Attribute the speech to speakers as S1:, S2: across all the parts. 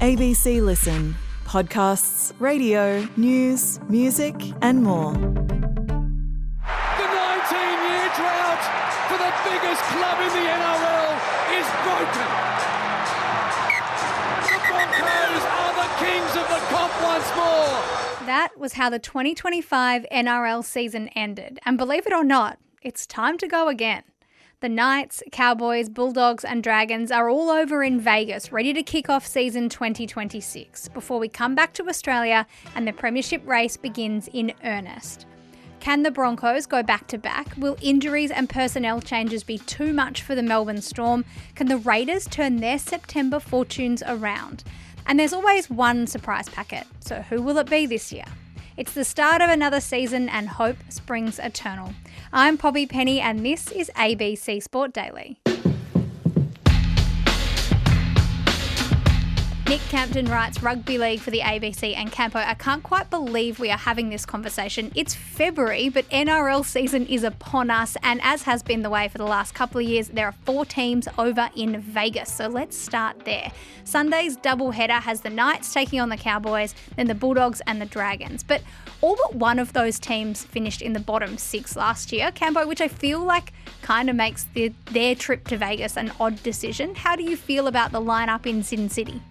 S1: ABC Listen. Podcasts, radio, news, music and more.
S2: The 19-year drought for the biggest club in the NRL is broken. The Broncos are the kings of the comp once more.
S3: That was how the 2025 NRL season ended. And believe it or not, it's time to go again. The Knights, Cowboys, Bulldogs and Dragons are all over in Vegas, ready to kick off season 2026 before we come back to Australia and the premiership race begins in earnest. Can the Broncos go back-to-back? Will injuries and personnel changes be too much for the Melbourne Storm? Can the Raiders turn their September fortunes around? And there's always one surprise packet, so who will it be this year? It's the start of another season and hope springs eternal. I'm Poppy Penny and this is ABC Sport Daily. Nick Campton writes rugby league for the ABC and Campo. I can't quite believe we are having this conversation. It's February, but NRL season is upon us, and as has been the way for the last couple of years, there are 4 teams over in Vegas. So let's start there. Sunday's doubleheader has the Knights taking on the Cowboys, then the Bulldogs and the Dragons. But all but one of those teams finished in the bottom 6 last year, Campo, which I feel like kind of makes their trip to Vegas an odd decision. How do you feel about the lineup in Sin City?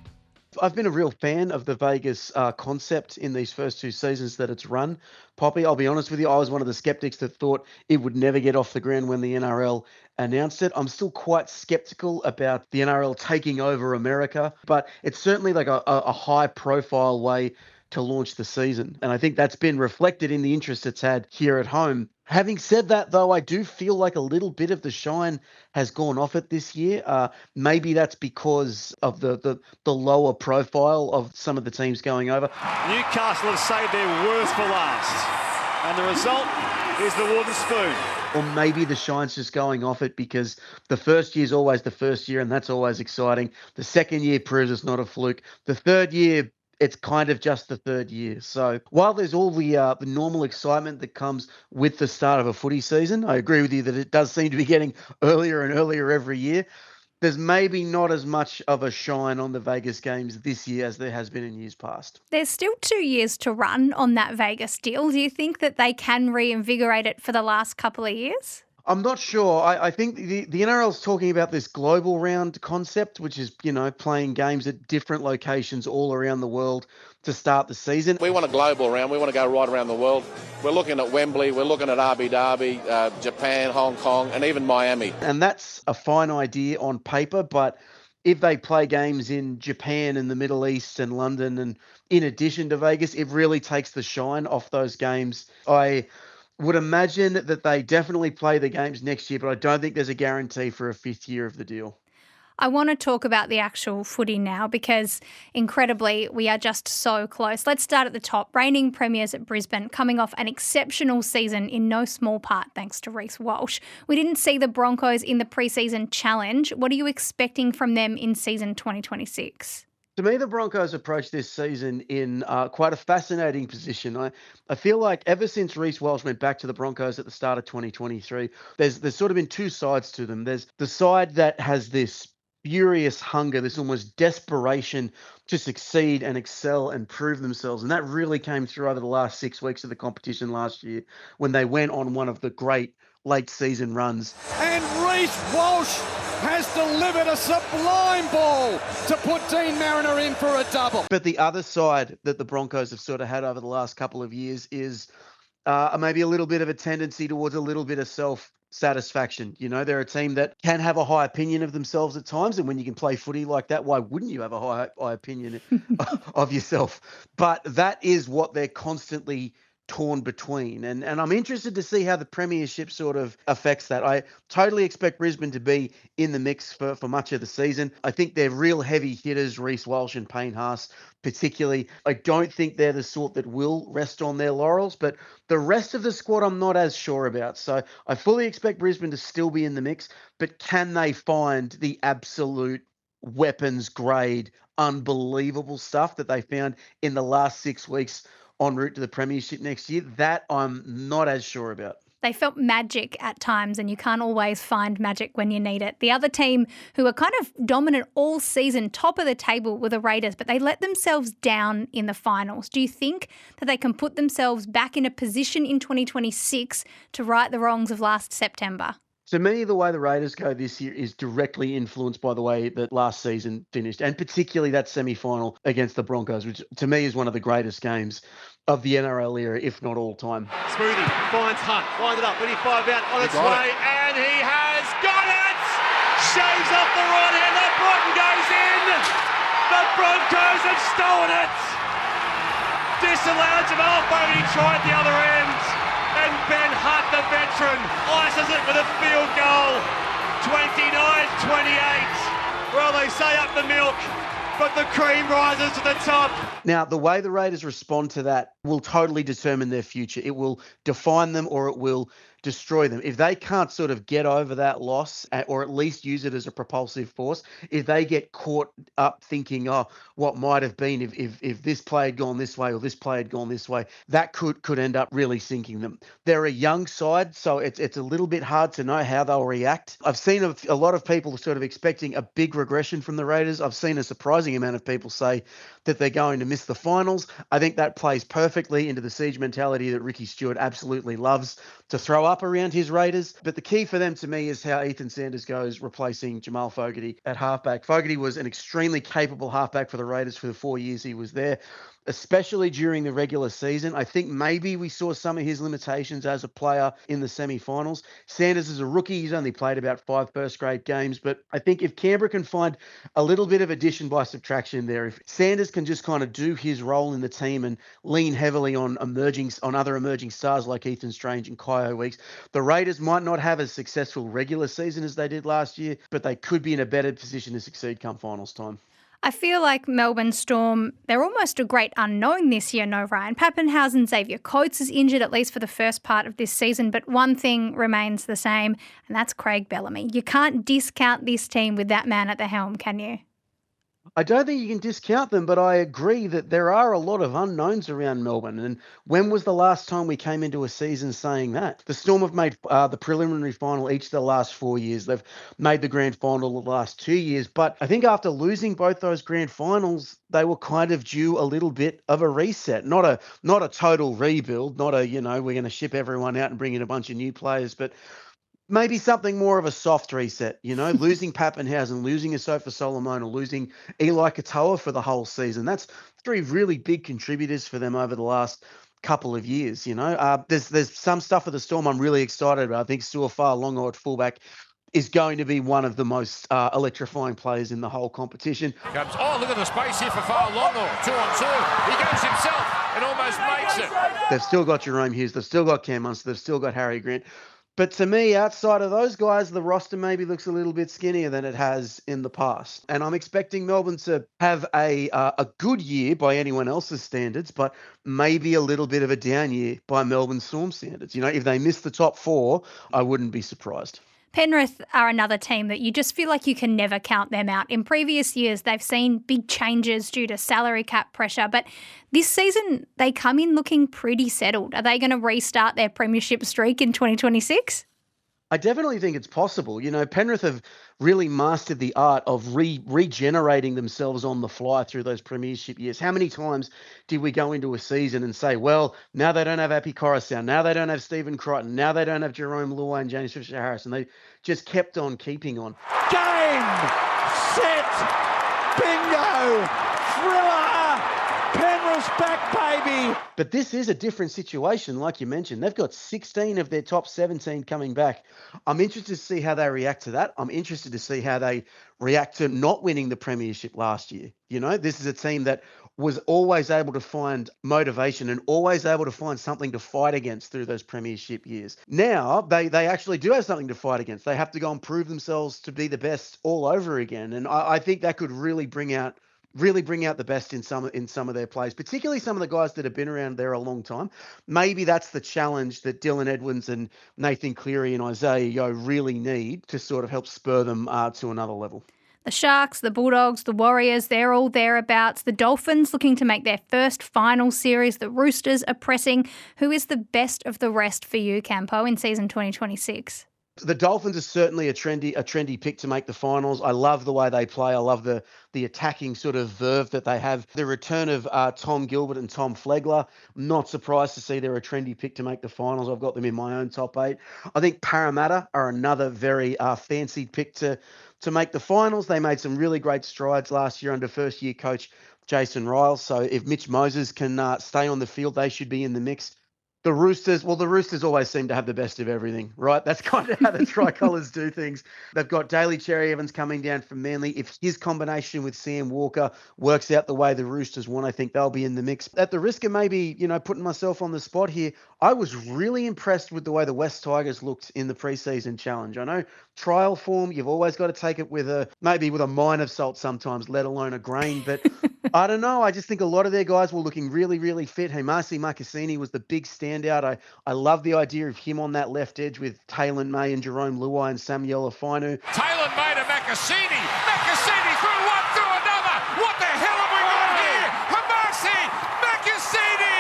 S4: I've been a real fan of the Vegas concept in these first 2 seasons that it's run. Poppy, I'll be honest with you, I was one of the skeptics that thought it would never get off the ground when the NRL announced it. I'm still quite skeptical about the NRL taking over America, but it's certainly like a high-profile way to launch the season. And I think that's been reflected in the interest it's had here at home. Having said that, though, I do feel like a little bit of the shine has gone off it this year. Maybe that's because of the lower profile of some of the teams going over.
S5: Newcastle have saved their worst for last. And the result is the wooden spoon.
S4: Or maybe the shine's just going off it because the first year is always the first year, and that's always exciting. The second year proves it's not a fluke. The third year, it's kind of just the third year. So while there's all the normal excitement that comes with the start of a footy season, I agree with you that it does seem to be getting earlier and earlier every year. There's maybe not as much of a shine on the Vegas games this year as there has been in years past.
S3: There's still 2 years to run on that Vegas deal. Do you think that they can reinvigorate it for the last couple of years?
S4: I'm not sure. I think the NRL's talking about this global round concept, which is, playing games at different locations all around the world to start the season.
S6: We want a global round. We want to go right around the world. We're looking at Wembley. We're looking at Abu Dhabi, Japan, Hong Kong, and even Miami.
S4: And that's a fine idea on paper, but if they play games in Japan and the Middle East and London, and in addition to Vegas, it really takes the shine off those games. I would imagine that they definitely play the games next year, but I don't think there's a guarantee for a 5th year of the deal.
S3: I want to talk about the actual footy now because, incredibly, we are just so close. Let's start at the top. Reigning premiers at Brisbane coming off an exceptional season in no small part thanks to Reece Walsh. We didn't see the Broncos in the pre-season challenge. What are you expecting from them in season 2026?
S4: To me, the Broncos approach this season in quite a fascinating position. I feel like ever since Reece Walsh went back to the Broncos at the start of 2023, there's sort of been 2 sides to them. There's the side that has this furious hunger, this almost desperation to succeed and excel and prove themselves. And that really came through over the last 6 weeks of the competition last year when they went on one of the great late season runs.
S2: And Reece Walsh has delivered a sublime ball to put Dean Mariner in for a double.
S4: But the other side that the Broncos have sort of had over the last couple of years is maybe a little bit of a tendency towards a little bit of self-satisfaction. They're a team that can have a high opinion of themselves at times, and when you can play footy like that, why wouldn't you have a high opinion of yourself? But that is what they're constantly torn between. And I'm interested to see how the premiership sort of affects that. I totally expect Brisbane to be in the mix for much of the season. I think they're real heavy hitters, Reece Walsh and Payne Haas particularly. I don't think they're the sort that will rest on their laurels, but the rest of the squad I'm not as sure about. So I fully expect Brisbane to still be in the mix, but can they find the absolute weapons grade, unbelievable stuff that they found in the last 6 weeks en route to the premiership next year? That I'm not as sure about.
S3: They felt magic at times, and you can't always find magic when you need it. The other team who were kind of dominant all season, top of the table, were the Raiders, but they let themselves down in the finals. Do you think that they can put themselves back in a position in 2026 to right the wrongs of last September?
S4: To me, the way the Raiders go this year is directly influenced by the way that last season finished, and particularly that semi-final against the Broncos, which to me is one of the greatest games of the NRL era, if not all time.
S5: Smoothie finds Hunt, winds it up, 25 out on its way, and he has got it! Shaves off the right hand, the Broughton goes in! The Broncos have stolen it! Disallowed Jamal Fogarty tried the other end. And Ben Hunt, the veteran, ices it with a field goal. 29-28. Well, they say up the milk, but the cream rises to the top.
S4: Now, the way the Raiders respond to that will totally determine their future. It will define them or it will destroy them. If they can't sort of get over that loss or at least use it as a propulsive force, if they get caught up thinking, oh, what might have been if this play had gone this way or this play had gone this way, that could end up really sinking them. They're a young side, so it's a little bit hard to know how they'll react. I've seen a lot of people sort of expecting a big regression from the Raiders. I've seen a surprising amount of people say that they're going to miss the finals. I think that plays perfectly into the siege mentality that Ricky Stewart absolutely loves to throw up around his Raiders. But the key for them to me is how Ethan Sanders goes replacing Jamal Fogarty at halfback. Fogarty was an extremely capable halfback for the Raiders for the 4 years he was there, especially during the regular season. I think maybe we saw some of his limitations as a player in the semi-finals. Sanders is a rookie. He's only played about 5 first-grade games. But I think if Canberra can find a little bit of addition by subtraction there, if Sanders can just kind of do his role in the team and lean heavily on other emerging stars like Ethan Strange and Kyo Weeks, the Raiders might not have a successful regular season as they did last year, but they could be in a better position to succeed come finals time.
S3: I feel like Melbourne Storm, they're almost a great unknown this year, no Ryan Papenhuyzen. Xavier Coates is injured, at least for the first part of this season, but one thing remains the same, and that's Craig Bellamy. You can't discount this team with that man at the helm, can you?
S4: I don't think you can discount them, but I agree that there are a lot of unknowns around Melbourne. And when was the last time we came into a season saying that? The Storm have made the preliminary final each of the last 4 years. They've made the grand final the last 2 years. But I think after losing both those grand finals, they were kind of due a little bit of a reset. Not a total rebuild, not a, we're going to ship everyone out and bring in a bunch of new players, but maybe something more of a soft reset, losing Papenhuyzen, losing Asofa Solomon, or losing Eli Katoa for the whole season. That's 3 really big contributors for them over the last couple of years, There's some stuff for the Storm I'm really excited about. I think Suafaa Longo at fullback is going to be one of the most electrifying players in the whole competition.
S7: Look at the space here for Longo. 2-on-2. He goes himself and almost makes it.
S4: They've still got Jerome Hughes. They've still got Cam Munster. They've still got Harry Grant. But to me, outside of those guys, the roster maybe looks a little bit skinnier than it has in the past. And I'm expecting Melbourne to have a good year by anyone else's standards, but maybe a little bit of a down year by Melbourne Storm standards. If they miss the top 4, I wouldn't be surprised.
S3: Penrith are another team that you just feel like you can never count them out. In previous years, they've seen big changes due to salary cap pressure, but this season they come in looking pretty settled. Are they going to restart their premiership streak in 2026?
S4: I definitely think it's possible. Penrith have really mastered the art of regenerating themselves on the fly through those premiership years. How many times did we go into a season and say, well, now they don't have Api Coruscant, now they don't have Stephen Crichton, now they don't have Jerome Luai and James Fisher-Harris, and they just kept on keeping on.
S2: Game, set, bingo, thriller, Penrith's back, baby.
S4: But this is a different situation, like you mentioned. They've got 16 of their top 17 coming back. I'm interested to see how they react to that. I'm interested to see how they react to not winning the premiership last year. This is a team that was always able to find motivation and always able to find something to fight against through those premiership years. Now they actually do have something to fight against. They have to go and prove themselves to be the best all over again. And I think that could really bring out the best in some of their plays, particularly some of the guys that have been around there a long time. Maybe that's the challenge that Dylan Edwards and Nathan Cleary and Isaiah Yeo really need to sort of help spur them to another level.
S3: The Sharks, the Bulldogs, the Warriors, they're all thereabouts. The Dolphins looking to make their first final series. The Roosters are pressing. Who is the best of the rest for you, Campo, in season 2026?
S4: The Dolphins are certainly a trendy pick to make the finals. I love the way they play. I love the attacking sort of verve that they have. The return of Tom Gilbert and Tom Flegler. I'm not surprised to see they're a trendy pick to make the finals. I've got them in my own top 8. I think Parramatta are another very fancied pick to make the finals. They made some really great strides last year under first-year coach Jason Riles. So if Mitch Moses can stay on the field, they should be in the mix. The Roosters always seem to have the best of everything, right? That's kind of how the Tricolours do things. They've got Daly Cherry-Evans coming down from Manly. If his combination with Sam Walker works out the way the Roosters want, I think they'll be in the mix. At the risk of maybe, putting myself on the spot here, I was really impressed with the way the West Tigers looked in the preseason challenge. I know trial form, you've always got to take it with a mine of salt sometimes, let alone a grain. But I don't know. I just think a lot of their guys were looking really, really fit. Hemasi Makasini was the big standout. I love the idea of him on that left edge with Taylor May and Jerome Luai and Samuel Afinu.
S7: Taylor May to Makasini. Makasini through one, through another. What the hell have we got here? Hemasi Makasini.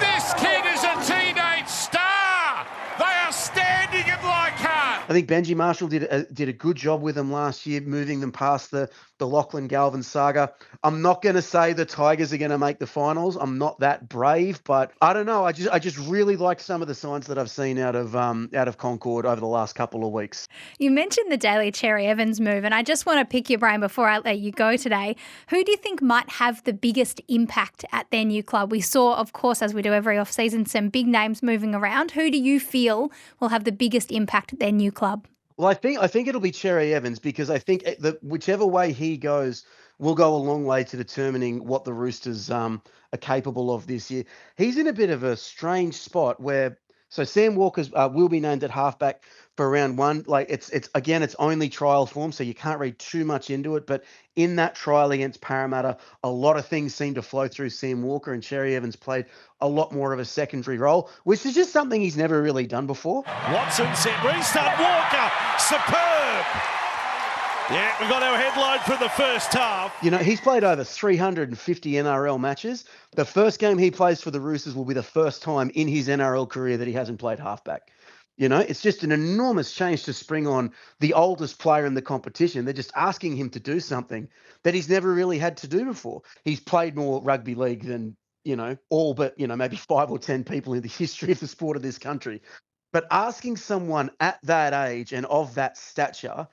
S7: This kid is a teenage star. They are standing him like heart.
S4: I think Benji Marshall did a good job with them last year, moving them past the Lachlan Galvin saga. I'm not going to say the Tigers are going to make the finals. I'm not that brave, but I don't know. I just really like some of the signs that I've seen out of Concord over the last couple of weeks.
S3: You mentioned the Daly Cherry-Evans move, and I just want to pick your brain before I let you go today. Who do you think might have the biggest impact at their new club? We saw, of course, as we do every off-season, some big names moving around. Who do you feel will have the biggest impact at their new club?
S4: Well, I think it'll be Cherry-Evans, because I think whichever way he goes will go a long way to determining what the Roosters are capable of this year. He's in a bit of a strange spot where Sam Walker's will be named at halfback for round 1. Like it's only trial form, so you can't read too much into it. But in that trial against Parramatta, a lot of things seem to flow through Sam Walker, and Cherry-Evans played a lot more of a secondary role, which is just something he's never really done before.
S5: Watson set, restart, Walker, superb. Yeah, we got our headline for the first half.
S4: He's played over 350 NRL matches. The first game he plays for the Roosters will be the first time in his NRL career that he hasn't played halfback. It's just an enormous change to spring on the oldest player in the competition. They're just asking him to do something that he's never really had to do before. He's played more rugby league than, all but, maybe 5 or 10 people in the history of the sport of this country. But asking someone at that age and of that stature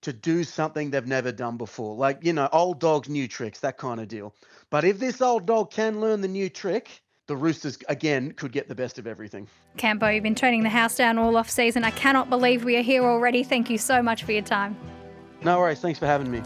S4: to do something they've never done before, like, old dogs, new tricks, that kind of deal. But if this old dog can learn the new trick, the Roosters, again, could get the best of everything.
S3: Campo, you've been turning the house down all off season. I cannot believe we are here already. Thank you so much for your time.
S4: No worries. Thanks for having me.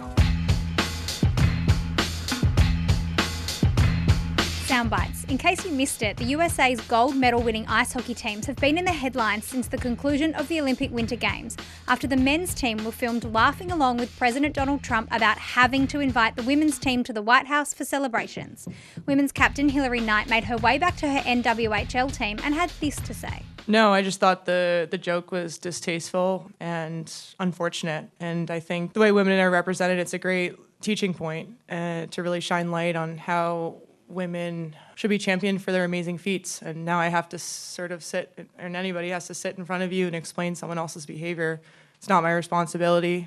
S3: Soundbites. In case you missed it, the USA's gold medal winning ice hockey teams have been in the headlines since the conclusion of the Olympic Winter Games, after the men's team were filmed laughing along with President Donald Trump about having to invite the women's team to the White House for celebrations. Women's captain Hilary Knight made her way back to her NWHL team and had this to say.
S8: No, I just thought the joke was distasteful and unfortunate. And I think the way women are represented, it's a great teaching point to really shine light on how women should be championed for their amazing feats. And now I have to sort of sit, and anybody has to sit in front of you and explain someone else's behavior. It's not my responsibility.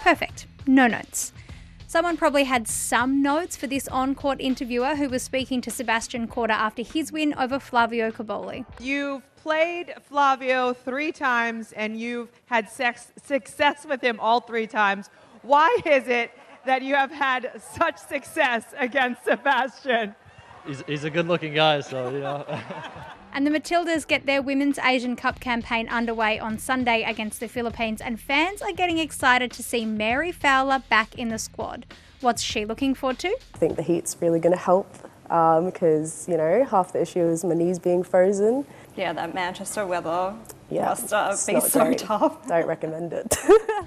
S3: Perfect. No notes. Someone probably had some notes for this on-court interviewer who was speaking to Sebastian Korda after his win over Flavio Caboli.
S9: You've played Flavio 3 times and you've had success with him all 3 times. Why is it that you have had such success against Sebastian?
S10: He's a good-looking guy, so,
S3: And the Matildas get their Women's Asian Cup campaign underway on Sunday against the Philippines, and fans are getting excited to see Mary Fowler back in the squad. What's she looking forward to?
S11: I think the heat's really going to help because, half the issue is my knees being frozen.
S12: Yeah, that Manchester weather must be
S11: not
S12: so
S11: great.
S12: tough.
S11: Don't recommend it.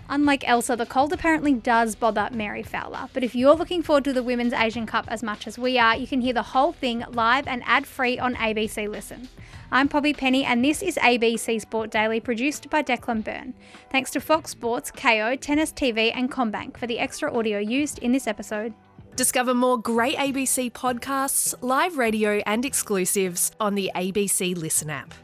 S3: Unlike Elsa, the cold apparently does bother Mary Fowler. But if you're looking forward to the Women's Asian Cup as much as we are, you can hear the whole thing live and ad-free on ABC Listen. I'm Poppy Penny, and this is ABC Sport Daily, produced by Declan Byrne. Thanks to Fox Sports, KO, Tennis TV and CommBank for the extra audio used in this episode.
S13: Discover more great ABC podcasts, live radio and exclusives on the ABC Listen app.